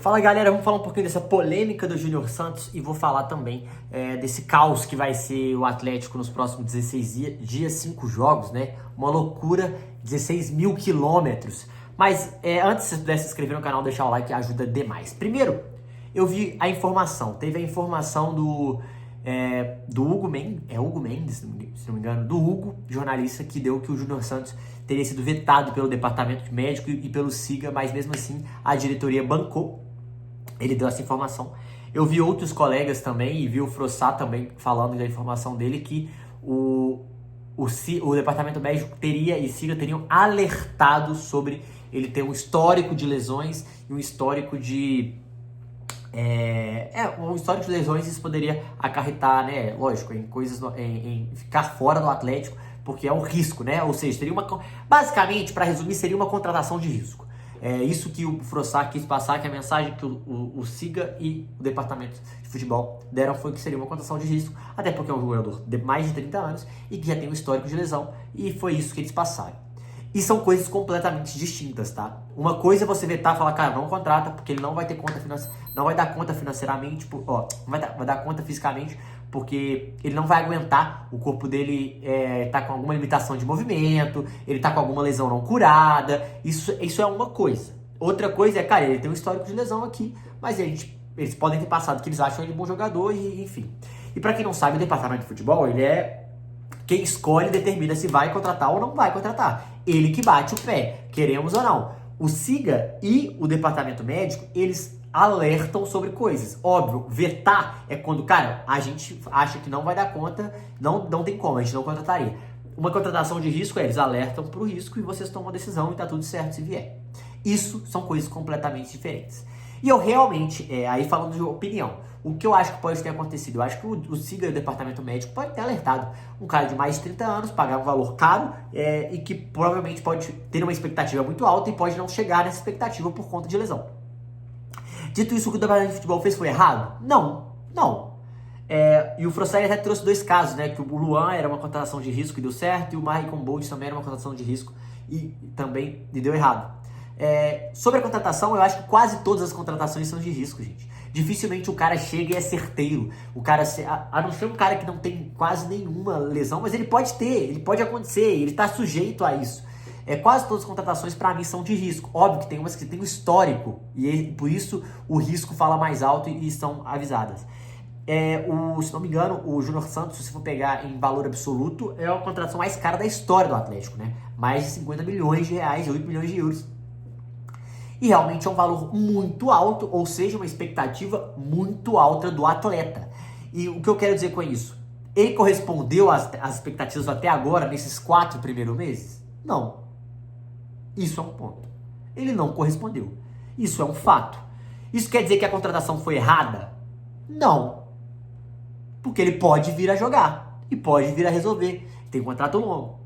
Fala galera, vamos falar um pouquinho dessa polêmica do Júnior Santos e vou falar também desse caos que vai ser o Atlético nos próximos 16 dias, 5 jogos, né? Uma loucura, 16 mil quilômetros. Mas antes, se você puder se inscrever no canal, deixar o like, ajuda demais. Primeiro, eu vi a informação, teve a informação do Hugo Mendes, Hugo Mendes, se não me engano, do Hugo, jornalista, que deu que o Júnior Santos teria sido vetado pelo departamento médico e pelo SIGA, mas mesmo assim a diretoria bancou. Ele deu essa informação. Eu vi outros colegas também, e vi o Frossá também falando da informação dele, que o departamento médico teria e SIGA teriam alertado sobre ele ter um histórico de lesões e um histórico de... um histórico de lesões. Isso poderia acarretar, né, lógico, em coisas, em ficar fora do Atlético, porque é um risco, né? Ou seja, teria basicamente, para resumir, seria uma contratação de risco. É isso que o Frossá quis passar, que a mensagem que o SIGA e o departamento de futebol deram foi que seria uma contratação de risco, até porque é um jogador de mais de 30 anos e que já tem um histórico de lesão, e foi isso que eles passaram. E são coisas completamente distintas, tá? Uma coisa é você vetar e falar, cara, não contrata, porque ele não vai ter conta financeira, não vai dar conta financeiramente, vai dar conta fisicamente, porque ele não vai aguentar, o corpo dele tá com alguma limitação de movimento, ele tá com alguma lesão não curada, isso é uma coisa. Outra coisa é, cara, ele tem um histórico de lesão aqui, mas eles podem ter passado que eles acham ele um bom jogador, e enfim. E pra quem não sabe, o departamento de futebol, ele é quem escolhe e determina se vai contratar ou não vai contratar. Ele que bate o pé, queremos ou não. O SIGA e o departamento médico, eles alertam sobre coisas. Óbvio, vetar é quando, cara, a gente acha que não vai dar conta, não tem como, a gente não contrataria. Uma contratação de risco eles alertam pro risco e vocês tomam a decisão e tá tudo certo se vier. Isso são coisas completamente diferentes. E eu realmente, aí falando de opinião, o que eu acho que pode ter acontecido? Eu acho que o SIGA e o departamento médico pode ter alertado um cara de mais de 30 anos, pagar um valor caro e que provavelmente pode ter uma expectativa muito alta e pode não chegar nessa expectativa por conta de lesão. Dito isso, o que o departamento de futebol fez foi errado? Não. E o Frossá até trouxe dois casos, né? Que o Luan era uma contratação de risco e deu certo, e o Maicon Bolt também era uma contratação de risco e também deu errado. Sobre a contratação, eu acho que quase todas as contratações são de risco, gente. Dificilmente o cara chega e é certeiro. O cara, a não ser um cara que não tem quase nenhuma lesão, mas ele pode ter, ele pode acontecer, ele tá sujeito a isso. Quase todas as contratações, para mim, são de risco. Óbvio que tem umas que tem um histórico, e por isso o risco fala mais alto e são avisadas. Se não me engano, o Júnior Santos, se for pegar em valor absoluto, é a contratação mais cara da história do Atlético, né? Mais de 50 milhões de reais, 8 milhões de euros. E realmente é um valor muito alto, ou seja, uma expectativa muito alta do atleta. E o que eu quero dizer com isso? Ele correspondeu às expectativas até agora, nesses 4 primeiros meses? Não. Isso é um ponto. Ele não correspondeu. Isso é um fato. Isso quer dizer que a contratação foi errada? Não. Porque ele pode vir a jogar e pode vir a resolver. Tem um contrato longo.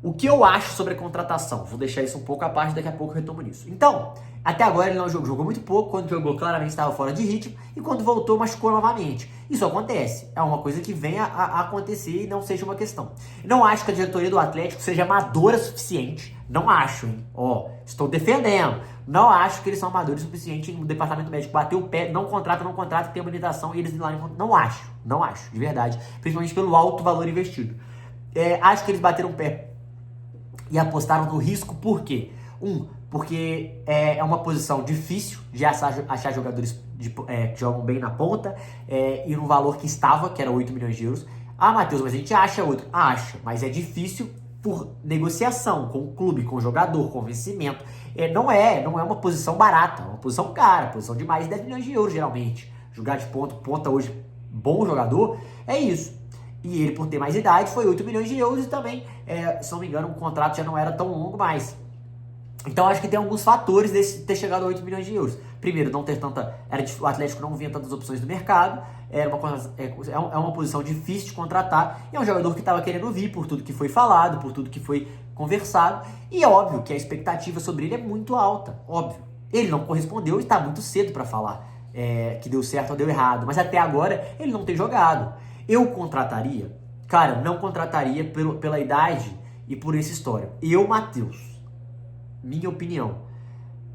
O que eu acho sobre a contratação? Vou deixar isso um pouco à parte, daqui a pouco eu retomo nisso. Então, até agora ele não jogou muito pouco, quando jogou claramente estava fora de ritmo, e quando voltou machucou novamente. Isso acontece, é uma coisa que vem a acontecer e não seja uma questão. Não acho que a diretoria do Atlético seja amadora o suficiente, não acho, hein? Estou defendendo. Não acho que eles são amadores o suficiente, o departamento médico bateu o pé, não contrata, tem habilitação e eles lá não acho, de verdade. Principalmente pelo alto valor investido. Acho que eles bateram o pé e apostaram no risco, por quê? Porque é uma posição difícil de achar jogadores que jogam bem na ponta, e no valor que estava, que era 8 milhões de euros. Ah, Matheus, mas a gente acha outro. Acha, mas é difícil por negociação com o clube, com o jogador, com vencimento. Não é uma posição barata, é uma posição cara, posição de mais de 10 milhões de euros, geralmente. Jogar de ponta hoje, bom jogador, é isso. E ele, por ter mais idade, foi 8 milhões de euros e também, se não me engano, o contrato já não era tão longo mais. Então, acho que tem alguns fatores desse ter chegado a 8 milhões de euros. Primeiro, não ter tanta... o Atlético não vinha tantas opções do mercado, é uma posição difícil de contratar, e é um jogador que estava querendo vir por tudo que foi falado, por tudo que foi conversado, e é óbvio que a expectativa sobre ele é muito alta, óbvio. Ele não correspondeu e está muito cedo para falar que deu certo ou deu errado, mas até agora ele não tem jogado. Eu contrataria? Cara, não contrataria pela idade e por essa história. Eu, Matheus, minha opinião,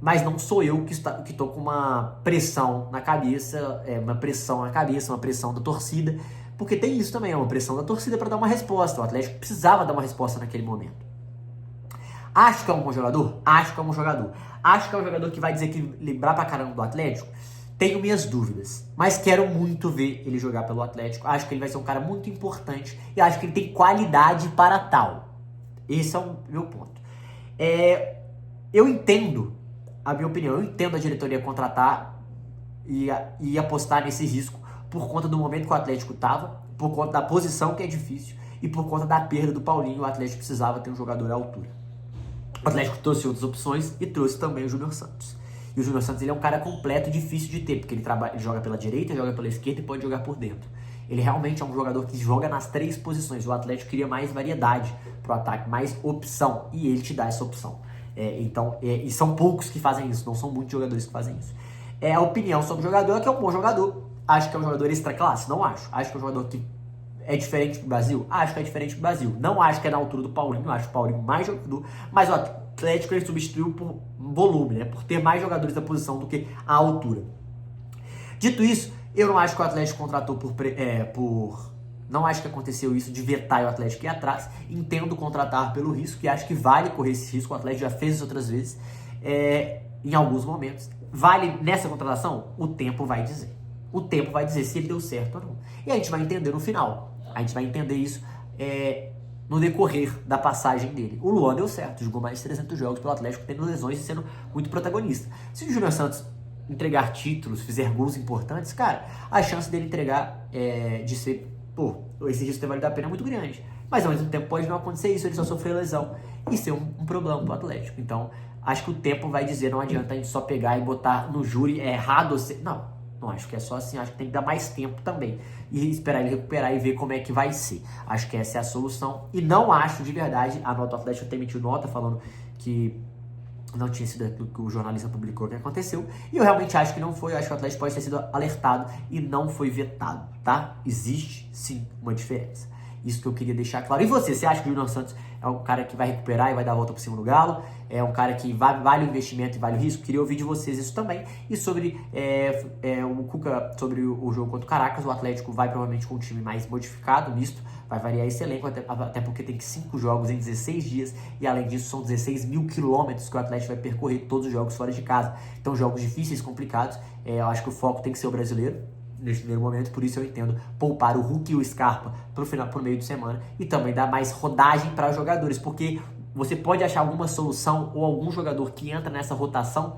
mas não sou eu que tô com uma pressão na cabeça, uma pressão da torcida, porque tem isso também, é uma pressão da torcida para dar uma resposta. O Atlético precisava dar uma resposta naquele momento. Acho que é um bom jogador? Acho que é um bom jogador. Acho que é um jogador que vai desequilibrar pra caramba do Atlético? Tenho minhas dúvidas, mas quero muito ver ele jogar pelo Atlético. Acho que ele vai ser um cara muito importante e acho que ele tem qualidade para tal. Esse é o meu ponto. Eu entendo, a minha opinião, eu entendo a diretoria contratar e apostar nesse risco por conta do momento que o Atlético estava, por conta da posição que é difícil e por conta da perda do Paulinho. O Atlético precisava ter um jogador à altura. O Atlético trouxe outras opções e trouxe também o Júnior Santos. E o Júnior Santos ele é um cara completo, difícil de ter, porque ele joga pela direita, joga pela esquerda e pode jogar por dentro. Ele realmente é um jogador que joga nas 3 posições. O Atlético queria mais variedade pro ataque, mais opção, e ele te dá essa opção. E são poucos que fazem isso, não são muitos jogadores que fazem isso. A opinião sobre o jogador é que é um bom jogador. Acho que é um jogador extra classe? Não acho. Acho que é um jogador que é diferente pro Brasil? Acho que é diferente pro Brasil. Não acho que é na altura do Paulinho, acho o Paulinho mais jogador, mas o Atlético ele substituiu por volume, né? Por ter mais jogadores da posição do que a altura. Dito isso, eu não acho que o Atlético contratou não acho que aconteceu isso de vetar e o Atlético ir atrás. Entendo contratar pelo risco e acho que vale correr esse risco. O Atlético já fez isso outras vezes, em alguns momentos. Vale nessa contratação? O tempo vai dizer. O tempo vai dizer se ele deu certo ou não. E a gente vai entender no final. A gente vai entender isso no decorrer da passagem dele. O Luan deu certo, jogou mais de 300 jogos pelo Atlético, tendo lesões e sendo muito protagonista. Se o Júnior Santos entregar títulos, fizer gols importantes, cara, a chance dele entregar de ser, esse risco ter valido a pena é muito grande. Mas ao mesmo tempo pode não acontecer isso, ele só sofrer lesão e ser um problema pro Atlético. Então, acho que o tempo vai dizer, não adianta a gente só pegar e botar no júri, errado ou ser... Não acho que é só assim, acho que tem que dar mais tempo também e esperar ele recuperar e ver como é que vai ser. Acho que essa é a solução e não acho de verdade, a nota do Atlético tem emitido nota falando que não tinha sido aquilo que o jornalista publicou que aconteceu, e eu realmente acho que não foi. Eu acho que o Atlético pode ter sido alertado e não foi vetado, tá? Existe sim uma diferença. Isso que eu queria deixar claro. E você acha que o Júnior Santos é um cara que vai recuperar e vai dar a volta por cima do Galo? É um cara que vale o investimento e vale o risco? Queria ouvir de vocês isso também. E sobre o Cuca, sobre o jogo contra o Caracas, o Atlético vai provavelmente com um time mais modificado, misto. Vai variar esse elenco, até porque tem 5 jogos em 16 dias. E além disso, são 16 mil quilômetros que o Atlético vai percorrer todos os jogos fora de casa. Então, jogos difíceis, complicados. Eu acho que o foco tem que ser o brasileiro nesse primeiro momento, por isso eu entendo poupar o Hulk e o Scarpa pro meio de semana e também dar mais rodagem para os jogadores, porque você pode achar alguma solução ou algum jogador que entra nessa rotação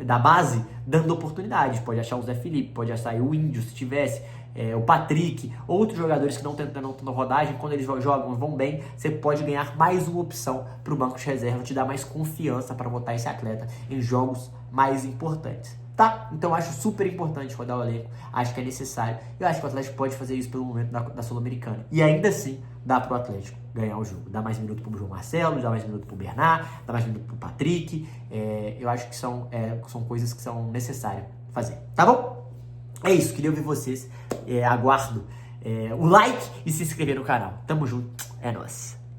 da base dando oportunidade. Pode achar o Zé Felipe, pode achar o Índio se tivesse, o Patrick, outros jogadores que não estão tendo rodagem. Quando eles jogam, vão bem, você pode ganhar mais uma opção para o banco de reserva, te dar mais confiança para botar esse atleta em jogos mais importantes. Tá? Então eu acho super importante rodar o elenco, acho que é necessário. Eu acho que o Atlético pode fazer isso pelo momento da Sul-Americana. E ainda assim, dá pro Atlético ganhar o jogo. Dá mais minuto pro João Marcelo, dá mais minuto pro Bernard, dá mais minuto pro Patrick. Eu acho que são coisas que são necessárias fazer. Tá bom? É isso, queria ouvir vocês. Aguardo o like e se inscrever no canal. Tamo junto, é nóis.